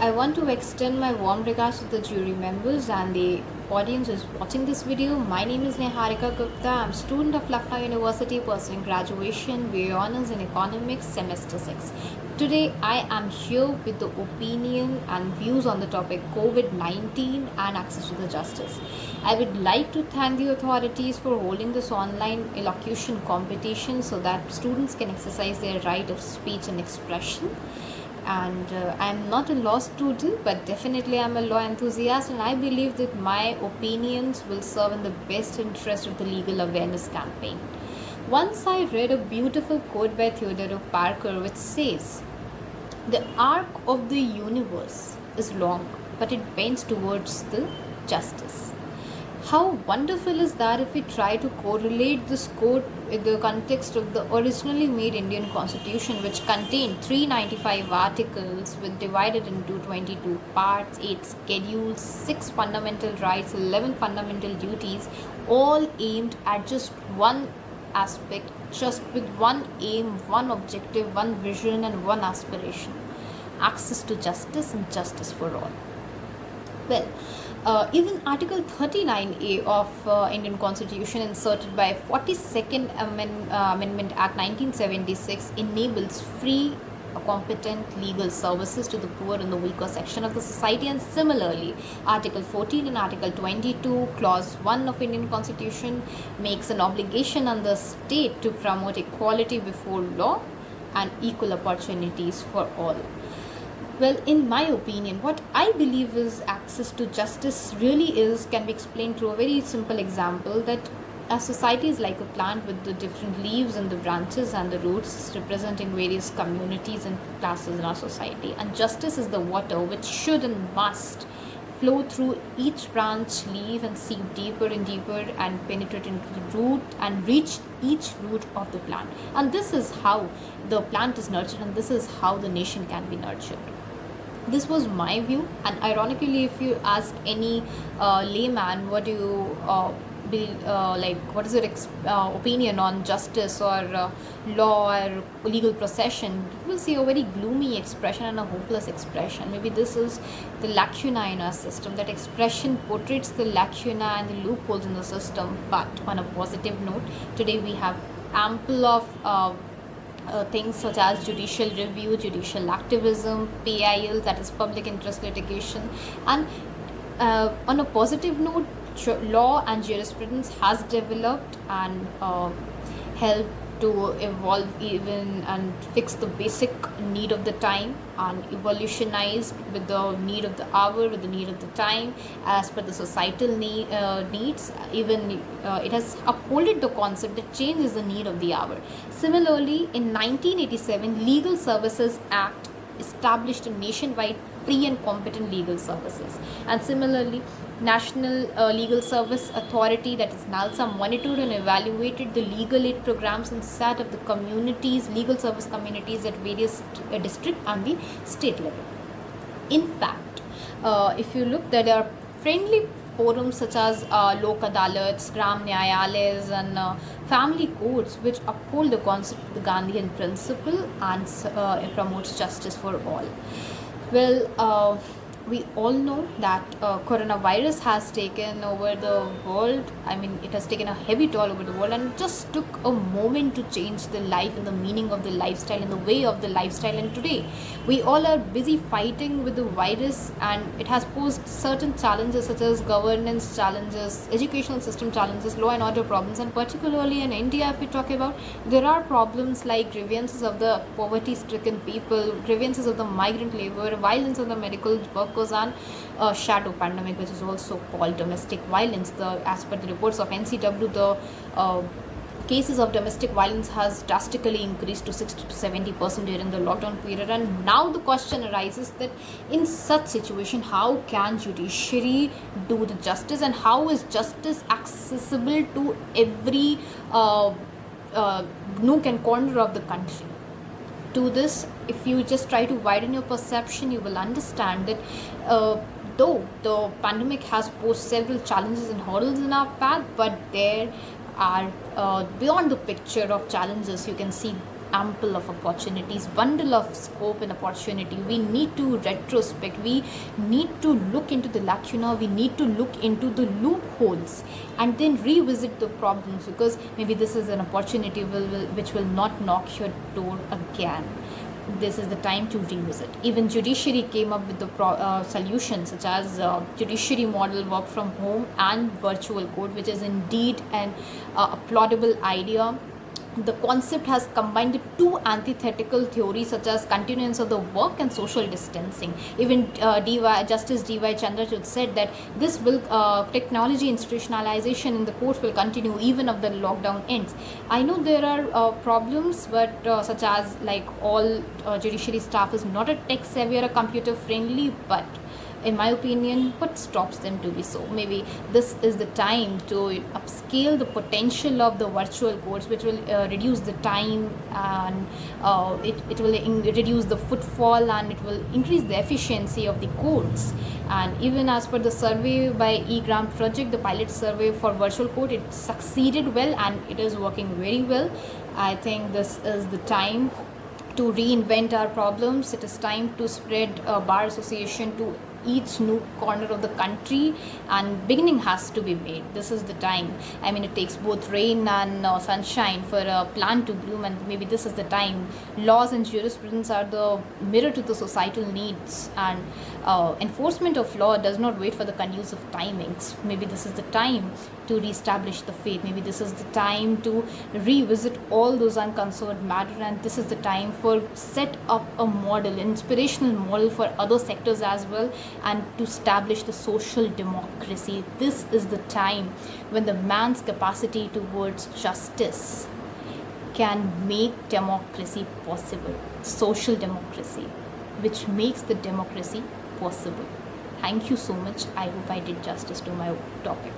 I want to extend my warm regards to the jury members and the audience who is watching this video. My name is Neharika Gupta. I'm a student of Lucknow University pursuing graduation with honors in economics semester 6. Today I am here with the opinion and views on the topic COVID-19 and access to the justice. I would like to thank the authorities for holding this online elocution competition so that students can exercise their right of speech and expression. And I'm not a law student, but definitely I'm a law enthusiast, and I believe that my opinions will serve in the best interest of the legal awareness campaign. Once I read a beautiful quote by Theodore Parker which says, "The arc of the universe is long, but it bends towards the justice." How wonderful is that if we try to correlate this quote with the context of the originally made Indian Constitution, which contained 395 articles with divided into 22 parts, 8 schedules, 6 fundamental rights, 11 fundamental duties, all aimed at just one aspect, just with one aim, one objective, one vision, and one aspiration: access to justice and justice for all. Well, even Article 39A of Indian Constitution, inserted by 42nd Amendment Act 1976, enables free, competent legal services to the poor and the weaker section of the society. And similarly, Article 14 and Article 22, Clause 1 of Indian Constitution makes an obligation on the state to promote equality before law and equal opportunities for all. Well, in my opinion, what I believe is access to justice really can be explained through a very simple example, that a society is like a plant with the different leaves and the branches and the roots representing various communities and classes in our society. And justice is the water which should and must flow through each branch, leaf, and seep deeper and deeper and penetrate into the root and reach each root of the plant. And this is how the plant is nurtured, and this is how the nation can be nurtured. This was my view, and ironically, if you ask any layman, what do you what is your opinion on justice or law or legal procession, you will see a very gloomy expression and a hopeless expression. Maybe this is the lacuna in our system. That expression portrays the lacuna and the loopholes in the system. But on a positive note, today we have ample of things such as judicial review, judicial activism, PIL, that is public interest litigation. And on a positive note, law and jurisprudence has developed and helped to evolve even and fix the basic need of the time, and evolutionized with the need of the hour, with the need of the time, as per the societal needs. Even it has upholded the concept that change is the need of the hour. Similarly, in 1987, Legal Services Act established a nationwide free and competent legal services. And similarly, National Legal Service Authority, that is NALSA, monitored and evaluated the legal aid programs and set of the communities, legal service communities at various district and the state level. In fact, if you look, there are friendly forums such as Lok Adalats, Gram Nyayalayas, and family courts, which uphold the concept of the Gandhian principle and promotes justice for all. Well, we all know that coronavirus has taken over the world. I mean, it has taken a heavy toll over the world, and it just took a moment to change the life and the meaning of the lifestyle and the way of the lifestyle. And today, we all are busy fighting with the virus, and it has posed certain challenges such as governance challenges, educational system challenges, law and order problems. And particularly in India, if we talk about, there are problems like grievances of the poverty-stricken people, grievances of the migrant labor, violence of the medical workers, and shadow pandemic, which is also called domestic violence. As per the reports of NCW, the cases of domestic violence has drastically increased to 60 to 70% during the lockdown period. And now the question arises that in such situation, how can judiciary do the justice, and how is justice accessible to every nook and corner of the country? To this, if you just try to widen your perception, you will understand that though the pandemic has posed several challenges and hurdles in our path, but there are beyond the picture of challenges, you can see ample of opportunities, bundle of scope and opportunity. We need to retrospect, we need to look into the lacuna, we need to look into the loopholes, and then revisit the problems, because maybe this is an opportunity which will not knock your door again. This is the time to revisit. Even judiciary came up with the solutions such as judiciary model, work from home, and virtual court, which is indeed an applaudable idea. The concept has combined the two antithetical theories such as continuance of the work and social distancing. Even Justice D.Y. Chandrachud said that this will technology institutionalization in the courts will continue even if the lockdown ends. I know there are problems, but such as like all judiciary staff is not a tech savvy or a computer friendly, but in my opinion, what stops them to be so? Maybe this is the time to upscale the potential of the virtual courts, which will reduce the time, and it will reduce the footfall, and it will increase the efficiency of the courts. And even as per the survey by eGram project, the pilot survey for virtual court, it succeeded well and it is working very well. I think this is the time to reinvent our problems. It is time to spread a bar association to each nook corner of the country, and beginning has to be made. This is the time. I mean, it takes both rain and sunshine for a plant to bloom, and maybe this is the time. Laws and jurisprudence are the mirror to the societal needs, and enforcement of law does not wait for the conducive timings. Maybe this is the time to reestablish the faith. Maybe this is the time to revisit all those unconcerned matter, and this is the time for set up a model, inspirational model for other sectors as well, and to establish the social democracy. This is the time when the man's capacity towards justice can make democracy possible, social democracy, which makes the democracy possible. Thank you so much. I hope I did justice to my topic.